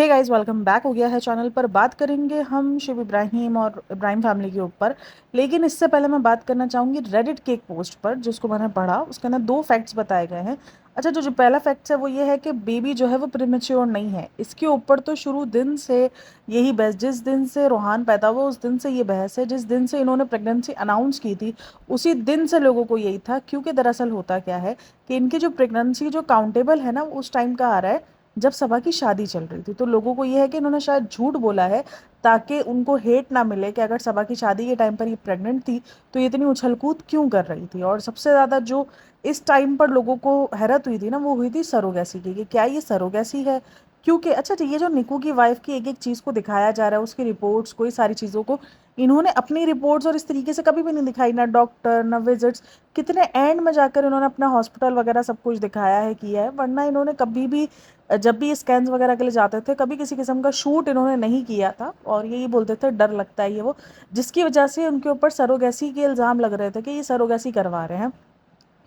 Hey guys, welcome back हो गया है चैनल पर। बात करेंगे हम शिव इब्राहिम और इब्राहिम फैमिली के ऊपर। लेकिन इससे पहले मैं बात करना चाहूँगी रेडिट के एक पोस्ट पर जिसको मैंने पढ़ा। उसके अंदर दो फैक्ट्स बताए गए हैं। अच्छा, जो जो पहला फैक्ट है वो ये है कि बेबी जो है वो प्रीमेच्योर नहीं है। इसके ऊपर तो शुरू दिन से यही बहस, जिस दिन से रोहान पैदा हुआ उस दिन से ये बहस है। जिस दिन से इन्होंने प्रेगनेंसी अनाउंस की थी उसी दिन से लोगों को यही था, क्योंकि दरअसल होता क्या है कि इनकी जो प्रेगनेंसी जो काउंटेबल है ना, वो उस टाइम का आ रहा है जब सबा की शादी चल रही थी। तो लोगों को ये है कि इन्होंने शायद झूठ बोला है ताकि उनको हेट ना मिले कि अगर सबा की शादी के टाइम पर ये प्रेग्नेंट थी तो ये इतनी उछल कूद क्यों कर रही थी। और सबसे ज़्यादा जो इस टाइम पर लोगों को हैरत हुई थी ना, वो हुई थी सरोगेसी की, कि क्या ये सरोगेसी है। क्योंकि अच्छा जी, ये जो निकू की वाइफ की एक एक चीज़ को दिखाया जा रहा है, उसकी रिपोर्ट्स कोई सारी चीज़ों को इन्होंने अपनी रिपोर्ट्स और इस तरीके से कभी भी नहीं दिखाई, ना डॉक्टर ना विजिट्स। कितने एंड में जाकर इन्होंने अपना हॉस्पिटल वगैरह सब कुछ दिखाया है, किया है, वरना इन्होंने कभी भी जब भी स्कैन्स वगैरह के लिए जाते थे कभी किसी किस्म का शूट इन्होंने नहीं किया था। और यही बोलते थे डर लगता है ये वो, जिसकी वजह से उनके ऊपर सरोगेसी के इल्ज़ाम लग रहे थे कि ये सरोगेसी करवा रहे हैं,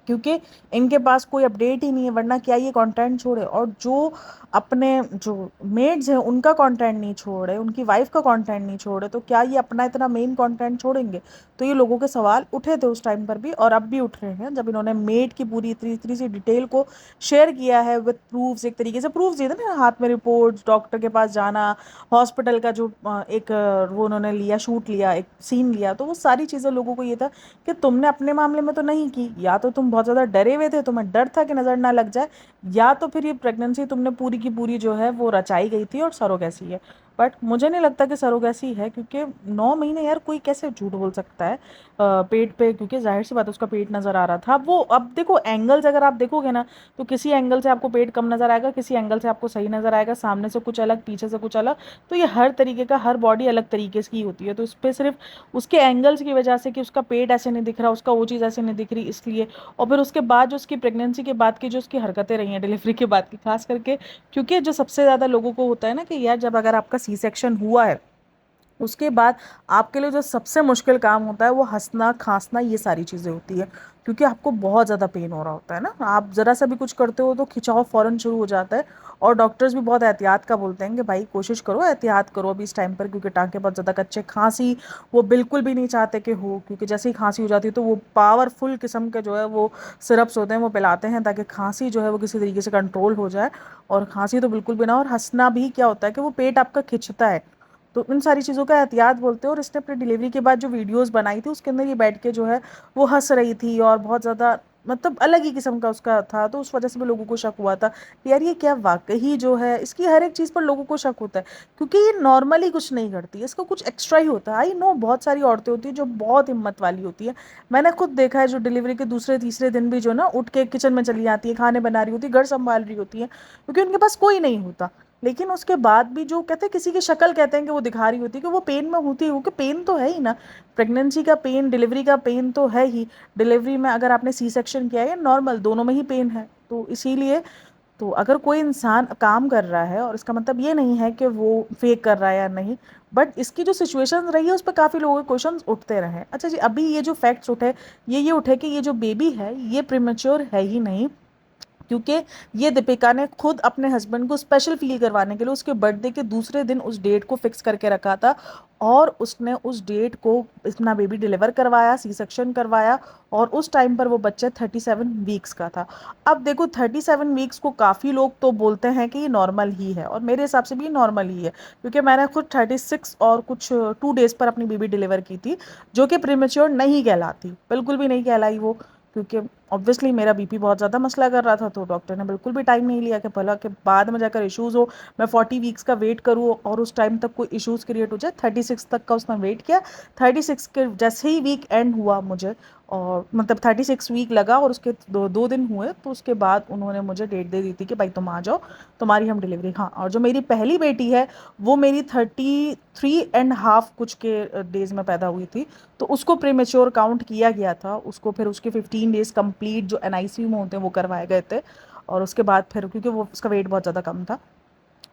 क्योंकि इनके पास कोई अपडेट ही नहीं है। वरना क्या ये कंटेंट छोड़े, और जो अपने जो मेड्स हैं उनका कंटेंट नहीं छोड़े, उनकी वाइफ का कंटेंट नहीं छोड़े, तो क्या ये अपना इतना मेन कंटेंट छोड़ेंगे। तो ये लोगों के सवाल उठे थे उस टाइम पर भी और अब भी उठ रहे हैं, जब इन्होंने मेड की पूरी इतनी इतनी सी डिटेल को शेयर किया है विद प्रूफ्स। एक तरीके से प्रूफ्स दिए थे ना, हाथ में रिपोर्ट्स, डॉक्टर के पास जाना, हॉस्पिटल का जो वो उन्होंने लिया, शूट लिया, एक सीन लिया, तो वो सारी चीज़ें लोगों को ये था कि तुमने अपने मामले में तो नहीं की, या तो तुम बहुत ज़्यादा डरे हुए थे, तुम्हें डर था कि नज़र ना लग जाए, या तो फिर ये प्रेगनेंसी तुमने पूरी की पूरी जो है वो रचाई गई थी और सरोगेसी है। बट मुझे नहीं लगता कि सरोगेसी है, क्योंकि 9 महीने यार कोई कैसे झूठ बोल सकता है पेट पे, क्योंकि जाहिर सी बात है उसका पेट नज़र आ रहा था। वो अब देखो एंगल्स अगर आप देखोगे ना, तो किसी एंगल से आपको पेट कम नज़र आएगा, किसी एंगल से आपको सही नज़र आएगा, सामने से कुछ अलग, पीछे से कुछ अलग। तो ये हर तरीके का, हर बॉडी अलग तरीके की होती है, तो इस पर सिर्फ उसके एंगल्स की वजह से कि उसका पेट ऐसे नहीं दिख रहा, उसका वो चीज़ ऐसे नहीं दिख रही, इसलिए। और फिर उसके बाद जो उसकी प्रेगनेंसी के बाद की जो उसकी हरकतें रही हैं डिलीवरी के बाद की खास करके, क्योंकि जो सबसे ज़्यादा लोगों को होता है ना कि यार जब अगर आपका सी सेक्शन हुआ है उसके बाद आपके लिए जो सबसे मुश्किल काम होता है वो हंसना खांसना, ये सारी चीज़ें होती है, क्योंकि आपको बहुत ज़्यादा पेन हो रहा होता है ना। आप ज़रा सा भी कुछ करते हो तो खिंचाव फ़ौरन शुरू हो जाता है। और डॉक्टर्स भी बहुत एहतियात का बोलते हैं कि भाई कोशिश करो, एहतियात करो अभी इस टाइम पर, क्योंकि टाँके बहुत ज़्यादा कच्चे। खांसी वो बिल्कुल भी नहीं चाहते कि हो, क्योंकि जैसे ही खांसी हो जाती है तो वो पावरफुल किस्म के जो है वो सिरप्स होते हैं वो पिलाते हैं ताकि खांसी जो है वो किसी तरीके से कंट्रोल हो जाए। और खांसी तो बिल्कुल भी ना। और हंसना भी क्या होता है कि वो पेट आपका खिंचता है, तो इन सारी चीज़ों का एहतियात बोलते हैं। और इसने अपनी डिलीवरी के बाद जो वीडियोस बनाई थी उसके अंदर ये बैठ के जो है वो हंस रही थी, और बहुत ज़्यादा मतलब अलग ही किस्म का उसका था। तो उस वजह से भी लोगों को शक हुआ था कि यार ये क्या वाकई जो है, इसकी हर एक चीज़ पर लोगों को शक होता है, क्योंकि ये नॉर्मली कुछ नहीं करती है, इसका कुछ एक्स्ट्रा ही होता है। आई नो बहुत सारी औरतें होती हैं जो बहुत हिम्मत वाली होती है। मैंने खुद देखा है जो डिलीवरी के दूसरे तीसरे दिन भी जो ना उठ के किचन में चली जाती है, खाने बना रही होती है, घर संभाल रही होती है, क्योंकि उनके पास कोई नहीं होता। लेकिन उसके बाद भी जो कहते हैं किसी की शक्ल कहते हैं कि वो दिखा रही होती है कि वो पेन में होती है, क्योंकि पेन तो है ही ना। प्रेगनेंसी का पेन, डिलीवरी का पेन तो है ही। डिलीवरी में अगर आपने सी सेक्शन किया है या नॉर्मल, दोनों में ही पेन है। तो इसीलिए तो अगर कोई इंसान काम कर रहा है, और इसका मतलब ये नहीं है कि वो फेक कर रहा है या नहीं, बट इसकी जो सिचुएशन रही है उस पर काफ़ी लोगों के क्वेश्चन उठते रहे। अच्छा जी, अभी ये जो फैक्ट्स उठे, ये उठे कि ये जो बेबी है ये प्रीमेच्योर है ही नहीं, क्योंकि ये दीपिका ने खुद अपने हस्बैंड को स्पेशल फील करवाने के लिए उसके बर्थडे के दूसरे दिन उस डेट को फिक्स करके रखा था, और उसने उस डेट को अपना बेबी डिलीवर करवाया, सी सेक्शन करवाया। और उस टाइम पर वो बच्चा 37 वीक्स का था। अब देखो 37 वीक्स को काफ़ी लोग तो बोलते हैं कि ये नॉर्मल ही है, और मेरे हिसाब से भी नॉर्मल ही है, क्योंकि मैंने खुद 36 और कुछ 2 डेज़ पर अपनी बेबी डिलीवर की थी, जो कि प्रीमेच्योर नहीं कहलाती, बिल्कुल भी नहीं कहलाई वो। क्योंकि ऑब्वियसली मेरा बीपी बहुत ज़्यादा मसला कर रहा था, तो डॉक्टर ने बिल्कुल भी टाइम नहीं लिया कि भला के बाद में जाकर इश्यूज़ हो, मैं 40 वीक्स का वेट करूँ और उस टाइम तक कोई इश्यूज़ क्रिएट हो जाए। 36 तक का उसने वेट किया। 36 के जैसे ही वीक एंड हुआ मुझे, और मतलब 36 वीक लगा और उसके 2 दिन हुए, तो उसके बाद उन्होंने मुझे डेट दे दी थी कि भाई तुम आ जाओ, तुम्हारी हम डिलीवरी। हाँ, और जो मेरी पहली बेटी है वो मेरी 33.5 कुछ के डेज़ में पैदा हुई थी, तो उसको प्रीमेच्योर काउंट किया गया था। उसको फिर उसके 15 डेज़ कंप्लीट जो एनआईसीयू में होते हैं वो करवाए गए थे, और उसके बाद फिर क्योंकि वो उसका वेट बहुत ज़्यादा कम था,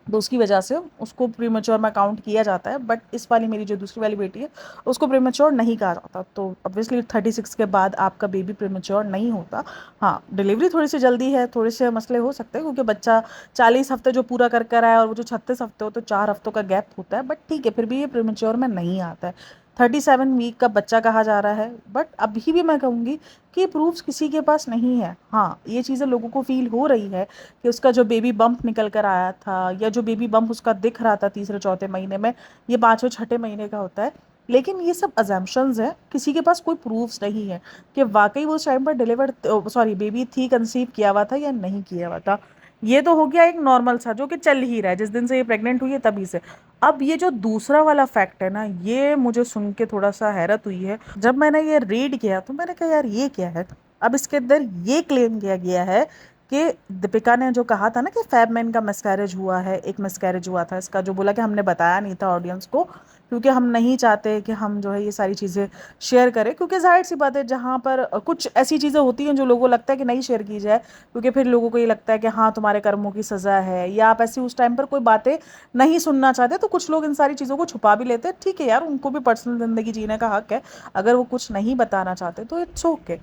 तो उसकी वजह से उसको प्रीमेच्योर में काउंट किया जाता है। बट इस वाली मेरी जो दूसरी वाली बेटी है उसको प्रीमेच्योर नहीं कहा जाता। तो ऑब्वियसली 36 के बाद आपका बेबी प्रीमेच्योर नहीं होता। हाँ, डिलीवरी थोड़ी सी जल्दी है, थोड़े से मसले हो सकते हैं क्योंकि बच्चा 40 हफ्ते जो पूरा कर कर आया और वो जो 36 हफ्ते हो तो 4 हफ्तों का गैप होता है। बट ठीक है, फिर भी ये प्रीमेच्योर में नहीं आता है। 37 वीक का बच्चा कहा जा रहा है। बट अभी भी मैं कहूँगी कि प्रूफ्स किसी के पास नहीं है। हाँ, ये चीज़ें लोगों को फील हो रही है कि उसका जो बेबी बम्प निकल कर आया था या जो बेबी बम्प उसका दिख रहा था तीसरे चौथे महीने में, ये पाँचवें छठे महीने का होता है। लेकिन ये सब अजम्पशंस हैं, किसी के पास कोई प्रूफ्स नहीं है कि वाकई वो उस टाइम पर डिलीवर सॉरी बेबी थी, कंसीव किया हुआ था या नहीं किया हुआ था। ये तो हो गया एक नॉर्मल सा जो कि चल ही रहा है जिस दिन से ये प्रेग्नेंट हुई है तभी से। अब ये जो दूसरा वाला फैक्ट है ना, ये मुझे सुन के थोड़ा सा हैरत हुई है। जब मैंने ये रीड किया तो मैंने कहा यार ये क्या है। अब इसके अंदर ये क्लेम किया गया है कि दीपिका ने जो कहा था ना कि फैब मैन का मिसकैरेज हुआ है, एक मिसकैरेज हुआ था इसका, जो बोला कि हमने बताया नहीं था ऑडियंस को क्योंकि हम नहीं चाहते कि हम जो है ये सारी चीज़ें शेयर करें, क्योंकि जाहिर सी बात है जहाँ पर कुछ ऐसी चीज़ें होती हैं जो लोगों को लगता है कि नहीं शेयर की जाए क्योंकि फिर लोगों को ये लगता है कि हाँ तुम्हारे कर्मों की सज़ा है, या आप ऐसी उस टाइम पर कोई बातें नहीं सुनना चाहते तो कुछ लोग इन सारी चीज़ों को छुपा भी लेते हैं। ठीक है यार, उनको भी पर्सनल ज़िंदगी जीने का हक है, अगर वो कुछ नहीं बताना चाहते तो इट्स ओके।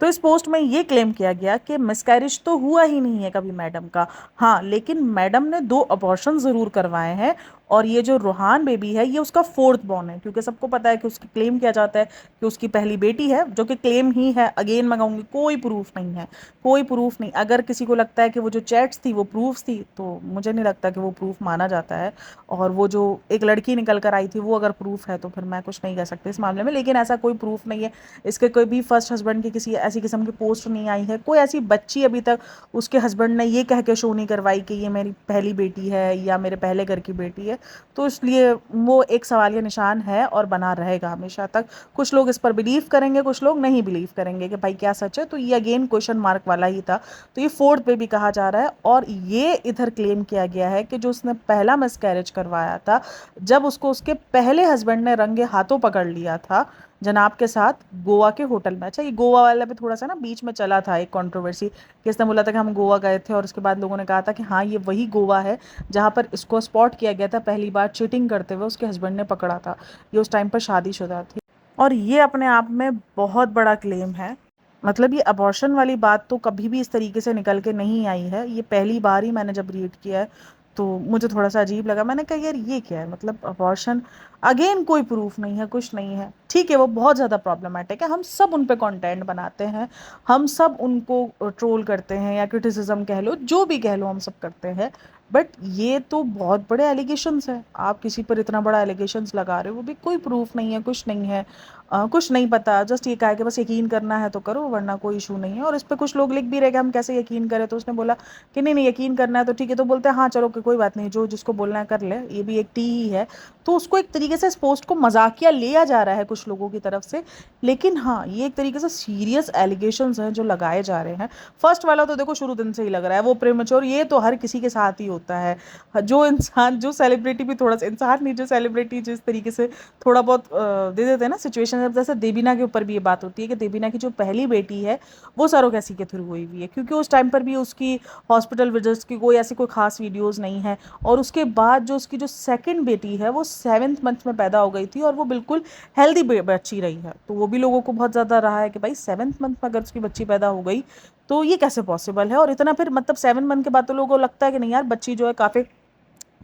तो इस पोस्ट में ये क्लेम किया गया कि मिसकैरेज तो हुआ ही नहीं है कभी मैडम का। हाँ, लेकिन मैडम ने 2 अबॉर्शन ज़रूर करवाए हैं और ये जो रूहान बेबी है ये उसका 4th बॉर्न है, क्योंकि सबको पता है कि उसकी क्लेम किया जाता है कि उसकी पहली बेटी है, जो कि क्लेम ही है। अगेन मैं कहूँगी कोई प्रूफ नहीं है, कोई प्रूफ नहीं। अगर किसी को लगता है कि वो जो चैट्स थी वो प्रूफ्स थी तो मुझे नहीं लगता कि वो प्रूफ माना जाता है। और वो जो एक लड़की निकल कर आई थी वो अगर प्रूफ है तो फिर मैं कुछ नहीं कह सकती इस मामले में, लेकिन ऐसा कोई प्रूफ नहीं है। इसके कोई भी फर्स्ट हस्बैंड की किसी ऐसी किस्म की पोस्ट नहीं आई है, कोई ऐसी बच्ची अभी तक उसके हस्बैंड ने ये कह के शो नहीं करवाई कि ये मेरी पहली बेटी है या मेरे पहले घर की बेटी है। तो इसलिए वो एक सवालिया निशान है और बना रहेगा हमेशा तक। कुछ लोग इस पर बिलीव करेंगे, कुछ लोग नहीं बिलीव करेंगे कि भाई क्या सच है। तो ये अगेन क्वेश्चन मार्क वाला ही था। तो ये 4th पे भी कहा जा रहा है और ये इधर क्लेम किया गया है कि जो उसने पहला मिसकैरेज करवाया था, जब उसको उसके पहले हस्बैंड ने रंगे हाथों पकड़ लिया था जनाब के साथ गोवा के होटल में। अच्छा, ये गोवा वाला भी थोड़ा सा ना बीच में चला था एक कंट्रोवर्सी, किसने बोला था कि हम गोवा गए थे और उसके बाद लोगों ने कहा था कि हाँ ये वही गोवा है जहाँ पर इसको स्पॉट किया गया था पहली बार चीटिंग करते हुए, उसके हस्बैंड ने पकड़ा था। ये उस टाइम पर शादीशुदा थी और ये अपने आप में बहुत बड़ा क्लेम है। मतलब ये अबॉर्शन वाली बात तो कभी भी इस तरीके से निकल के नहीं आई है, ये पहली बार ही मैंने जब रीड किया है तो मुझे थोड़ा सा अजीब लगा। मैंने कहा यार ये क्या है, मतलब अबॉर्शन अगेन कोई प्रूफ नहीं है, कुछ नहीं है। ठीक है, वो बहुत ज़्यादा प्रॉब्लमेटिक है, हम सब उन पे कंटेंट बनाते हैं, हम सब उनको ट्रोल करते हैं या क्रिटिसिज्म कह लो, जो भी कह लो हम सब करते हैं। बट ये तो बहुत बड़े एलिगेशंस हैं, आप किसी पर इतना बड़ा एलिगेशंस लगा रहे हो, वो भी कोई प्रूफ नहीं है, कुछ नहीं है। कुछ नहीं पता, जस्ट ये कहा है कि बस यकीन करना है तो करो वरना कोई इशू नहीं है। और इस पे कुछ लोग लिख भी रहे कि हम कैसे यकीन करें, तो उसने बोला कि नहीं नहीं यकीन करना है तो ठीक है, तो बोलते हैं हाँ चलो कि कोई बात नहीं, जो जिसको बोलना है कर ले, ये भी एक टी ही है। तो उसको एक तरीके से इस पोस्ट को मजाकिया लिया जा रहा है कुछ लोगों की तरफ से, लेकिन हाँ ये एक तरीके से सीरियस एलिगेशंस हैं जो लगाए जा रहे हैं। फर्स्ट वाला तो देखो शुरू दिन से ही लग रहा है वो प्रेमेच्योर, ये तो हर किसी के साथ ही होता है। जो इंसान, जो सेलिब्रिटी भी थोड़ा सा, इंसान नहीं, जो सेलिब्रिटी जिस तरीके से थोड़ा बहुत दे देते हैं ना सिचुएशन, जैसे देबीना के ऊपर भी ये बात होती है कि देबीना की जो पहली बेटी है वो सरोगेसी के थ्रू हुई हुई है, क्योंकि उस टाइम पर भी उसकी हॉस्पिटल विजिट्स की कोई ऐसी कोई खास वीडियोस नहीं है। और उसके बाद जो उसकी जो सेकंड बेटी है वो 7th मंथ में पैदा हो गई थी और वो बिल्कुल हेल्दी बच्ची रही है। तो वो भी लोगों को बहुत ज़्यादा रहा है कि भाई 7th मंथ में अगर उसकी बच्ची पैदा हो गई तो ये कैसे पॉसिबल है। और इतना फिर मतलब 7 मंथ के बाद तो लोगों को लगता है कि नहीं यार बच्ची जो है काफ़ी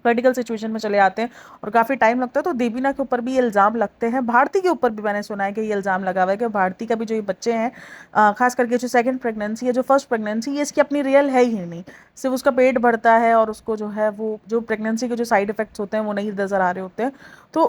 क्रिटिकल सिचुएशन में चले आते हैं और काफ़ी टाइम लगता है। तो देबीना के ऊपर भी ये इल्ज़ाम लगते हैं, भारती के ऊपर भी मैंने सुना है कि ये इल्ज़ाम लगा हुआ है कि भारती का भी जो ये बच्चे हैं, खास करके जो सेकंड प्रेगनेंसी है, जो फर्स्ट प्रेगनेंसी, ये इसकी अपनी रियल है ही नहीं, सिर्फ उसका पेट भरता है और उसको जो है वो जो प्रेगनेंसी के जो साइड इफेक्ट्स होते हैं वो नहीं नज़र आ रहे होते हैं। तो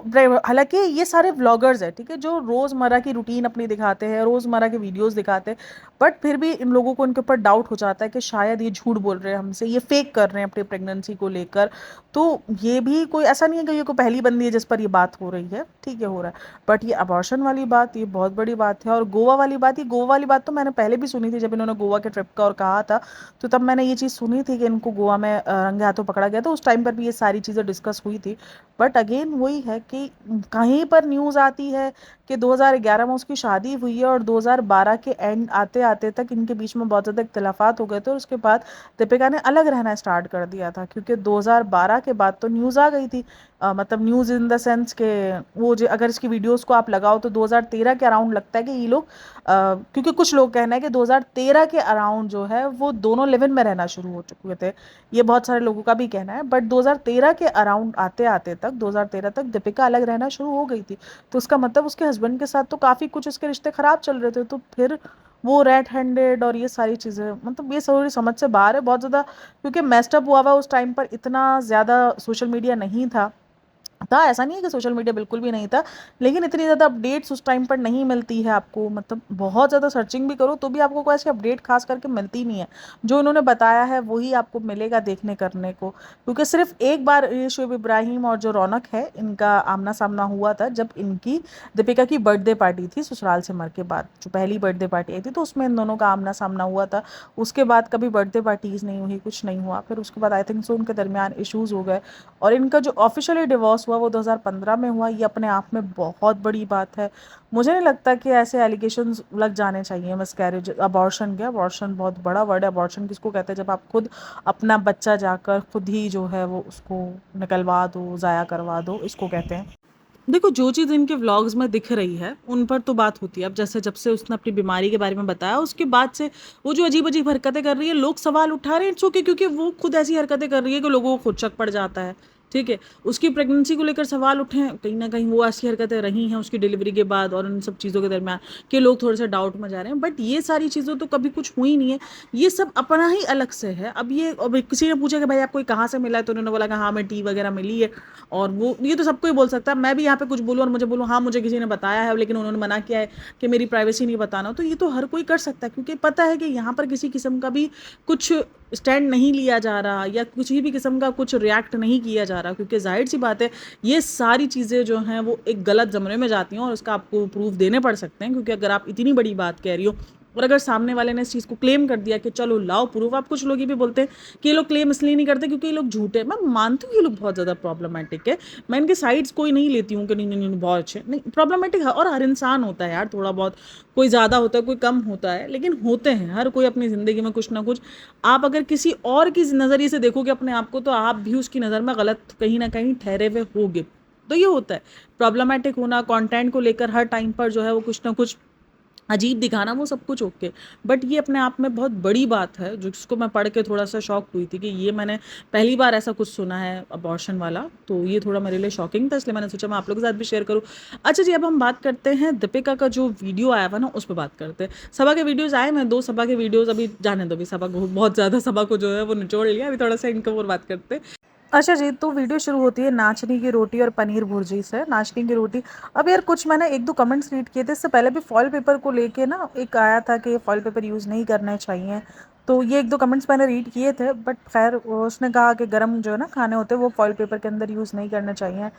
हालांकि ये सारे व्लॉगर्स हैं, ठीक है, जो रोज़मर्रा की रूटीन अपनी दिखाते हैं, रोज़मर्रा के वीडियोज़ दिखाते हैं, बट फिर भी इन लोगों को इनके ऊपर डाउट हो जाता है कि शायद ये झूठ बोल रहे हैं हमसे, ये फेक कर रहे हैं अपनी प्रेगनेंसी को लेकर। तो ये भी कोई ऐसा नहीं है कि ये कोई पहली बंदी है जिस पर ये बात हो रही है, ठीक है, हो रहा है। बट ये अबॉर्शन वाली बात ये बहुत बड़ी बात है। और गोवा वाली बात, ये गोवा वाली बात तो मैंने पहले भी सुनी थी, जब इन्होंने गोवा के ट्रिप का और कहा था तो तब मैंने ये चीज़ सुनी थी कि इनको गोवा में रंगे हाथों पकड़ा गया, तो उस टाइम पर भी ये सारी चीज़ें डिस्कस हुई थी। बट अगेन वही है कि कहीं पर न्यूज़ आती है कि 2011 में उसकी शादी हुई है और 2012 के एंड आते आते तक इनके बीच में बहुत ज़्यादा इख्तिलाफात हो गए थे और उसके बाद दीपिका ने अलग रहना स्टार्ट कर दिया था, क्योंकि 2012 के बाद तो न्यूज़ आ गई थी। मतलब न्यूज़ इन द सेंस के वो जो अगर इसकी वीडियोस को आप लगाओ तो 2013 के अराउंड लगता है कि ये लोग क्योंकि कुछ लोग कहना है कि 2013 के अराउंड जो है वो दोनों लिव इन में रहना शुरू हो चुके थे। ये बहुत सारे लोगों का भी कहना है, बट 2013 के अराउंड आते आते तक 2013 तक दीपिका अलग रहना शुरू हो गई थी। तो उसका मतलब उसके हस्बैंड के साथ तो काफ़ी कुछ उसके रिश्ते ख़राब चल रहे थे, तो फिर वो रेड हैंडेड और ये सारी चीज़ें, मतलब ये सारी समझ से बाहर है बहुत ज़्यादा, क्योंकि मेस्टअप हुआ हुआ उस टाइम पर इतना ज़्यादा सोशल मीडिया नहीं था, ऐसा नहीं है कि सोशल मीडिया बिल्कुल भी नहीं था, लेकिन इतनी ज़्यादा अपडेट्स उस टाइम पर नहीं मिलती है आपको, मतलब बहुत ज़्यादा सर्चिंग भी करो तो भी आपको कोई ऐसी अपडेट खास करके मिलती नहीं है। जो उन्होंने बताया है वही आपको मिलेगा देखने करने को, क्योंकि सिर्फ एक बार ये शुएब इब्राहिम और जो रौनक है इनका आमना सामना हुआ था, जब इनकी दीपिका की बर्थडे पार्टी थी ससुराल से मर के बाद, जो पहली बर्थडे पार्टी आई थी, तो उसमें इन दोनों का आमना सामना हुआ था। उसके बाद कभी बर्थडे पार्टीज़ नहीं हुई, कुछ नहीं हुआ। फिर उसके बाद आई थिंक सो उनके दरमियान इश्यूज़ हो गए और इनका जो ऑफिशियली डिवोर्स हुआ वो 2015 में हुआ। ये अपने आप में बहुत बड़ी बात है। मुझे नहीं लगता कि ऐसे एलिगेशंस लग जाने चाहिए मिसकैरेज अबॉर्शन के। अबॉर्शन बहुत बड़ा वर्ड है। अबॉर्शन किसको कहते हैं? जब आप खुद अपना बच्चा जाकर खुद ही जो है वो उसको निकलवा दो, ज़ाया करवा दो, इसको कहते हैं। देखो, जो चीज़ इनके व्लॉग्स में दिख रही है उन पर तो बात होती है। अब जैसे जब से उसने अपनी बीमारी के बारे में बताया उसके बाद से वो जो अजीब अजीब हरकतें कर रही है, लोग सवाल उठा रहे हैं। इट्स ओके, क्योंकि वो खुद ऐसी हरकतें कर रही है कि लोगों को खुद शक पड़ जाता है। ठीक है, उसकी प्रेगनेंसी को लेकर सवाल उठे हैं, कहीं ना कहीं वो ऐसी हरकतें रही हैं उसकी डिलीवरी के बाद और उन सब चीज़ों के दरमियान कि लोग थोड़े से डाउट में जा रहे हैं। बट ये सारी चीज़ें तो कभी कुछ हुई नहीं है, ये सब अपना ही अलग से है। अब किसी ने पूछा कि भाई आपको कहाँ से मिला है, तो उन्होंने बोला कि हाँ मैं टी वगैरह मिली है। और वो ये तो सबको ही बोल सकता है। मैं भी यहाँ पे कुछ बोलूँ और मुझे बोलूँ हाँ मुझे किसी ने बताया है, लेकिन उन्होंने मना किया है कि मेरी प्राइवेसी नहीं बताना, तो ये तो हर कोई कर सकता है, क्योंकि पता है कि यहाँ पर किसी किस्म का भी कुछ स्टैंड नहीं लिया जा रहा या किसी भी किस्म का कुछ रिएक्ट नहीं किया जा रहा, क्योंकि जाहिर सी बात है ये सारी चीज़ें जो हैं वो एक गलत ज़मरे में जाती हैं और उसका आपको प्रूफ देने पड़ सकते हैं। क्योंकि अगर आप इतनी बड़ी बात कह रही हो और अगर सामने वाले ने इस चीज़ को क्लेम कर दिया कि चलो लाओ प्रूफ। आप कुछ लोग ये भी बोलते हैं कि ये लोग क्लेम इसलिए नहीं करते क्योंकि ये लोग झूठे हैं। मैं मानती हूँ ये लोग बहुत ज़्यादा प्रॉब्लमेटिक है, मैं इनके साइड्स कोई नहीं लेती हूँ कि नहीं नहीं नहीं बहुत अच्छे नहीं, प्रॉब्लमेटिक है। और हर इंसान होता है यार, थोड़ा बहुत, कोई ज़्यादा होता है कोई कम होता है, लेकिन होते हैं हर कोई अपनी ज़िंदगी में कुछ ना कुछ। आप अगर किसी और की नज़रिए से देखोगे अपने आप को तो आप भी उसकी नज़र में गलत कहीं ना कहीं ठहरे हुए होगे। तो ये होता है प्रॉब्लमेटिक होना, कंटेंट को लेकर हर टाइम पर जो है वो कुछ ना कुछ अजीब दिखाना, वो सब कुछ ओके। बट ये अपने आप में बहुत बड़ी बात है, जिसको मैं पढ़ के थोड़ा सा शॉक हुई थी कि ये मैंने पहली बार ऐसा कुछ सुना है अबॉर्शन वाला। तो ये थोड़ा मेरे लिए शॉकिंग था, इसलिए मैंने सोचा मैं आप लोगों के साथ भी शेयर करूँ। अच्छा जी, अब हम बात करते हैं दीपिका का जो वीडियो आया हुआ ना, उस पर बात करते हैं। सबा के वीडियोज़ आए, मैं 2 सबा के वीडियोज़ अभी जाने दो, अभी सबा को बहुत ज़्यादा सबा को जो है वो निचोड़ लिया, अभी थोड़ा सा इनका और बात करते हैं। अच्छा जी, तो वीडियो शुरू होती है नाचनी की रोटी और पनीर भुर्जी से। नाचनी की रोटी, अब यार कुछ मैंने 1-2 कमेंट्स रीड किए थे इससे पहले भी फॉइल पेपर को लेके ना, एक आया था कि फॉइल पेपर यूज़ नहीं करने चाहिए। तो ये 1-2 कमेंट्स मैंने रीड किए थे, बट खैर उसने कहा कि गरम जो है ना खाने होते हैं वो फॉइल पेपर के अंदर यूज़ नहीं करने चाहिए।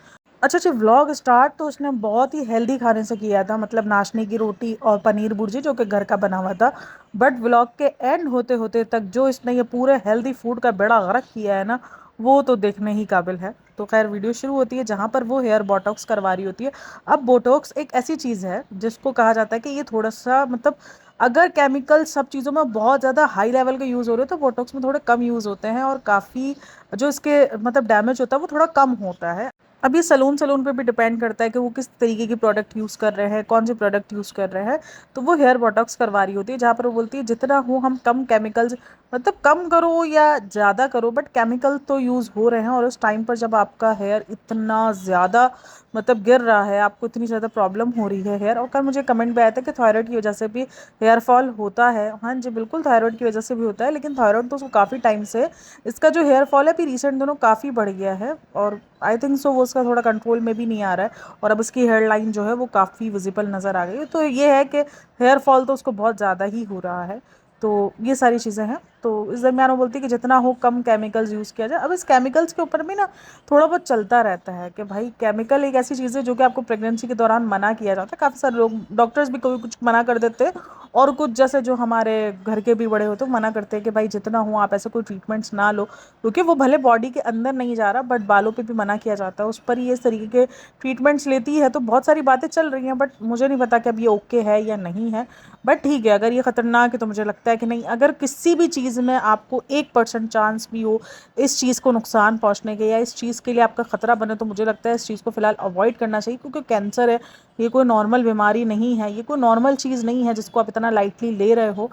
अच्छा जी, व्लॉग स्टार्ट तो उसने बहुत ही हेल्दी खाने से किया था, मतलब नाचनी की रोटी और पनीर भुर्जी जो कि घर का बना हुआ था। बट व्लॉग के एंड होते होते तक जो इसने ये पूरे हेल्दी फूड का बेड़ा गर्क किया है ना, वो तो देखने ही काबिल है। तो खैर वीडियो शुरू होती है जहाँ पर वो हेयर बोटॉक्स करवा रही होती है। अब बोटॉक्स एक ऐसी चीज़ है जिसको कहा जाता है कि ये थोड़ा सा, मतलब अगर केमिकल सब चीज़ों में बहुत ज़्यादा हाई लेवल के यूज़ हो रहे हैं तो बोटॉक्स में थोड़े कम यूज़ होते हैं और काफ़ी जो इसके मतलब डैमेज होता है वो थोड़ा कम होता है। अब ये सैलून सैलून पे भी डिपेंड करता है कि वो किस तरीके की प्रोडक्ट यूज़ कर रहे हैं, कौन से प्रोडक्ट यूज़ कर रहे हैं। तो वो हेयर बोटॉक्स करवा रही होती है जहाँ पर वो बोलती है जितना हो हम कम केमिकल्स, मतलब कम करो या ज़्यादा करो, बट केमिकल तो यूज़ हो रहे हैं। और उस टाइम पर जब आपका हेयर इतना ज़्यादा मतलब गिर रहा है, आपको इतनी ज़्यादा प्रॉब्लम हो रही है हेयर, और कल मुझे कमेंट भी आया था कि थायराइड की वजह से भी हेयर फॉल होता है। हाँ जी बिल्कुल, थायराइड की वजह से भी होता है, लेकिन थायराइड तो उसको काफ़ी टाइम से, इसका जो हेयर फॉल है अभी रिसेंट दिनों काफ़ी बढ़ गया है और आई थिंक सो वो उसका थोड़ा कंट्रोल में भी नहीं आ रहा है और अब उसकी हेयर लाइन जो है वो काफ़ी विजिबल नज़र आ गई है। तो ये है कि हेयर फॉल तो उसको बहुत ज़्यादा ही हो रहा है। तो ये सारी चीज़ें हैं। तो इस दरमियान वो बोलती है कि जितना हो कम केमिकल्स यूज़ किया जाए। अब इस केमिकल्स के ऊपर भी ना थोड़ा बहुत चलता रहता है कि भाई केमिकल एक ऐसी चीज़ है जो कि आपको प्रेगनेंसी के दौरान मना किया जाता है। काफ़ी सारे लोग, डॉक्टर्स भी कभी कुछ मना कर देते हैं, और कुछ जैसे जो हमारे घर के भी बड़े होते हैं मना करते हैं कि भाई जितना हो आप ऐसे कोई ट्रीटमेंट्स ना लो, क्योंकि वो भले बॉडी के अंदर नहीं जा रहा बट बालों पे भी मना किया जाता है, उस पर ही इस तरीके के ट्रीटमेंट्स लेती है। तो बहुत सारी बातें चल रही हैं, बट मुझे नहीं पता कि अब ये ओके है या नहीं है। बट ठीक है, अगर ये ख़तरनाक है तो मुझे लगता है कि नहीं, अगर किसी भी चीज़ में आपको 1% चांस भी हो इस चीज़ को नुकसान पहुंचने के या इस चीज़ के लिए आपका ख़तरा बने, तो मुझे लगता है इस चीज़ को फ़िलहाल अवॉइड करना चाहिए, क्योंकि कैंसर है, ये कोई नॉर्मल बीमारी नहीं है, ये कोई नॉर्मल चीज़ नहीं है जिसको आप इतना लाइटली ले रहे हो।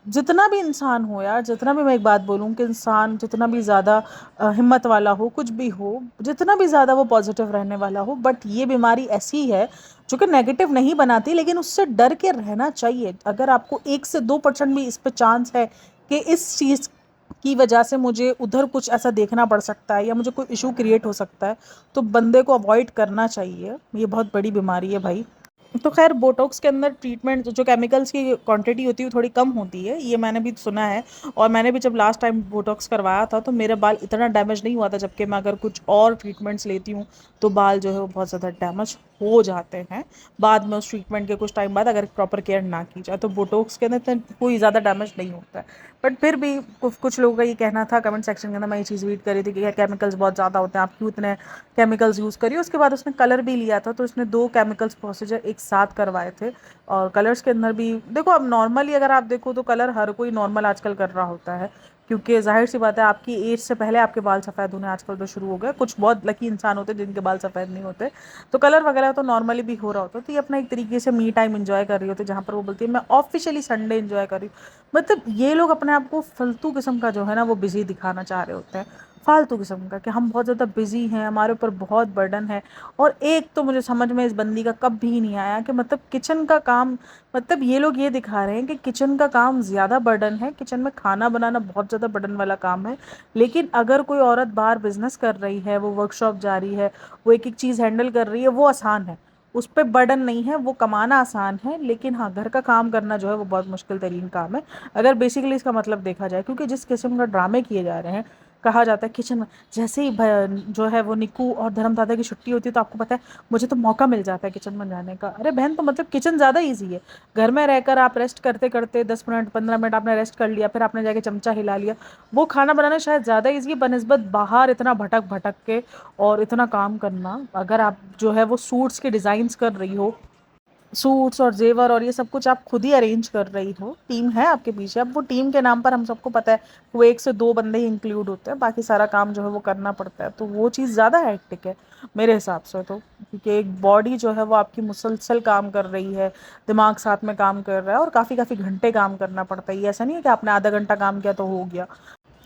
जितना भी इंसान हो यार, जितना भी, मैं एक बात बोलूँ कि इंसान जितना भी ज़्यादा हिम्मत वाला हो, कुछ भी हो, जितना भी ज़्यादा वो पॉजिटिव रहने वाला हो, बट ये बीमारी ऐसी है जो कि नेगेटिव नहीं बनाती, लेकिन उससे डर के रहना चाहिए। अगर आपको 1 से 2% भी इस पे चांस है कि इस चीज़ की वजह से मुझे उधर कुछ ऐसा देखना पड़ सकता है या मुझे कोई इशू क्रिएट हो सकता है, तो बंदे को अवॉइड करना चाहिए। ये बहुत बड़ी बीमारी है भाई। तो खैर बोटॉक्स के अंदर ट्रीटमेंट जो केमिकल्स की क्वांटिटी होती है वो थोड़ी कम होती है, ये मैंने भी सुना है। और मैंने भी जब लास्ट टाइम बोटॉक्स करवाया था तो मेरे बाल इतना डैमेज नहीं हुआ था, जबकि मैं अगर कुछ और ट्रीटमेंट्स लेती हूँ तो बाल जो है वो बहुत ज़्यादा डैमेज हो जाते हैं बाद में, उस ट्रीटमेंट के कुछ टाइम बाद अगर प्रॉपर केयर ना की जाए। तो बोटॉक्स के अंदर कोई ज़्यादा डैमेज नहीं होता है। बट फिर भी कुछ लोगों का ये कहना था कमेंट सेक्शन के अंदर, मैं ये चीज़ रीड करी थी कि केमिकल्स बहुत ज़्यादा होते हैं, आप क्यों इतने केमिकल्स यूज़ करिए। उसके बाद उसने कलर भी लिया था, तो उसने 2 केमिकल्स प्रोसीजर एक साथ करवाए थे। और कलर्स के अंदर भी देखो, अब नॉर्मली अगर आप देखो तो कलर हर कोई नॉर्मल आजकल कर रहा होता है, क्योंकि जाहिर सी बात है आपकी एज से पहले आपके बाल सफ़ेद होने आजकल तो शुरू हो गए। कुछ बहुत लकी इंसान होते हैं जिनके बाल सफ़ेद नहीं होते, तो कलर वगैरह तो नॉर्मली भी हो रहा होता है। तो ये अपना एक तरीके से मी टाइम इन्जॉय कर रही होती है, जहाँ पर वो बोलती है मैं ऑफिशियली संडे इन्जॉय कर रही हूँ। मतलब ये लोग अपने आप को फालतू किस्म का जो है ना वो बिजी दिखाना चाह रहे होते हैं, फालतू किस्म का, कि हम बहुत ज़्यादा बिजी हैं, हमारे ऊपर बहुत बर्डन है। और एक तो मुझे समझ में इस बंदी का कभी नहीं आया कि मतलब किचन का काम, मतलब ये लोग ये दिखा रहे हैं कि किचन का काम ज़्यादा बर्डन है, किचन में खाना बनाना बहुत ज़्यादा बर्डन वाला काम है। लेकिन अगर कोई औरत बाहर बिजनेस कर रही है, वो वर्कशॉप जा रही है, वो एक एक चीज़ हैंडल कर रही है, वो आसान है, उस पर बर्डन नहीं है, वो कमाना आसान है। लेकिन हाँ, घर का काम करना जो है वो बहुत मुश्किल तरीन काम है, अगर बेसिकली इसका मतलब देखा जाए। क्योंकि जिस किस्म का ड्रामे किए जा रहे हैं, कहा जाता है किचन में, जैसे ही जो है वो निक्कू और धर्मदादा की छुट्टी होती है तो आपको पता है मुझे तो मौका मिल जाता है किचन में जाने का। अरे बहन, तो मतलब किचन ज़्यादा इजी है। घर में रहकर आप रेस्ट करते करते 10 मिनट 15 मिनट आपने रेस्ट कर लिया, फिर आपने जाके चमचा हिला लिया, वो खाना बनाना शायद ज़्यादा ईजी है बनस्बत बाहर इतना भटक भटक के और इतना काम करना। अगर आप जो है वो सूट्स के डिज़ाइंस कर रही हो, सूट्स और जेवर और ये सब कुछ आप खुद ही अरेंज कर रही हो, टीम है आपके पीछे। अब वो टीम के नाम पर हम सबको पता है वो 1 से 2 बंदे ही इंक्लूड होते हैं, बाकी सारा काम जो है वो करना पड़ता है, तो वो चीज़ ज़्यादा हैक्टिक है मेरे हिसाब से। तो क्योंकि एक बॉडी जो है वो आपकी मुसलसल काम कर रही है, दिमाग साथ में काम कर रहा है, और काफ़ी काफ़ी घंटे काम करना पड़ता है। ये ऐसा नहीं है कि आपने आधा घंटा काम किया तो हो गया।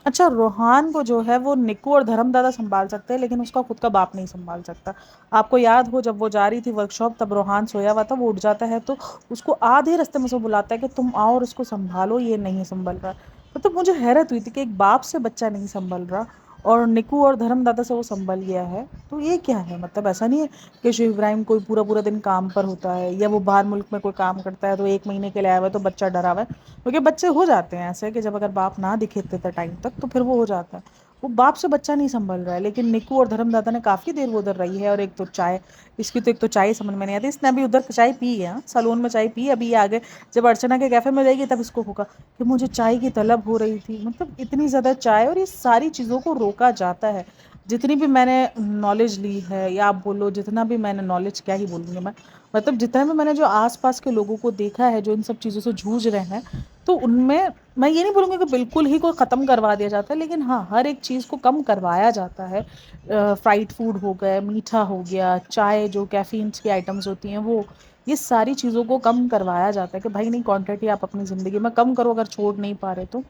अच्छा, रोहान को जो है वो निक्कू और धर्मदादा संभाल सकते हैं, लेकिन उसका खुद का बाप नहीं संभाल सकता। आपको याद हो जब वो जा रही थी वर्कशॉप, तब रोहान सोया हुआ था, वो उठ जाता है तो उसको आधे रास्ते में से बुलाता है कि तुम आओ और उसको संभालो, ये नहीं संभल रहा। मतलब मुझे हैरत हुई थी कि एक बाप से बच्चा नहीं संभल रहा और निक्कू और धर्मदादा से वो संभल गया है। तो ये क्या है? मतलब ऐसा नहीं है कि शिव इब्राहिम कोई पूरा पूरा दिन काम पर होता है या वो बाहर मुल्क में कोई काम करता है तो 1 महीने के लिए आया हुआ है तो बच्चा डरा हुआ है। क्योंकि बच्चे हो जाते हैं ऐसे कि जब अगर बाप ना दिखे इतने टाइम तक तो फिर वो हो जाता है। वो बाप से बच्चा नहीं संभल रहा है। लेकिन निक्कू और धर्मदादा ने काफ़ी देर वो उधर रही है, और एक तो चाय, इसकी तो एक तो चाय समझ में नहीं आती। इसने अभी उधर चाय पी है, हाँ, सैलून में चाय पी, अभी ये आगे जब अर्चना के कैफ़े में जाएगी तब इसको होगा कि मुझे चाय की तलब हो रही थी। मतलब इतनी ज़्यादा चाय, और ये सारी चीज़ों को रोका जाता है। जितनी भी मैंने नॉलेज ली है, या आप बोलो जितना भी मैंने नॉलेज, क्या ही बोलूँगी मैं, मतलब जितना भी मैंने जो आसपास के लोगों को देखा है जो इन सब चीज़ों से जूझ रहे हैं, तो उनमें मैं ये नहीं बोलूँगी कि बिल्कुल ही को ख़त्म करवा दिया जाता है, लेकिन हाँ, हर एक चीज़ को कम करवाया जाता है। फ्राइड फूड हो गए, मीठा हो गया, चाय, जो कैफ़ीन्स की आइटम्स होती हैं वो, ये सारी चीज़ों को कम करवाया जाता है कि भाई नहीं, क्वांटिटी आप अपनी ज़िंदगी में कम करो अगर छोड़ नहीं पा रहे तो।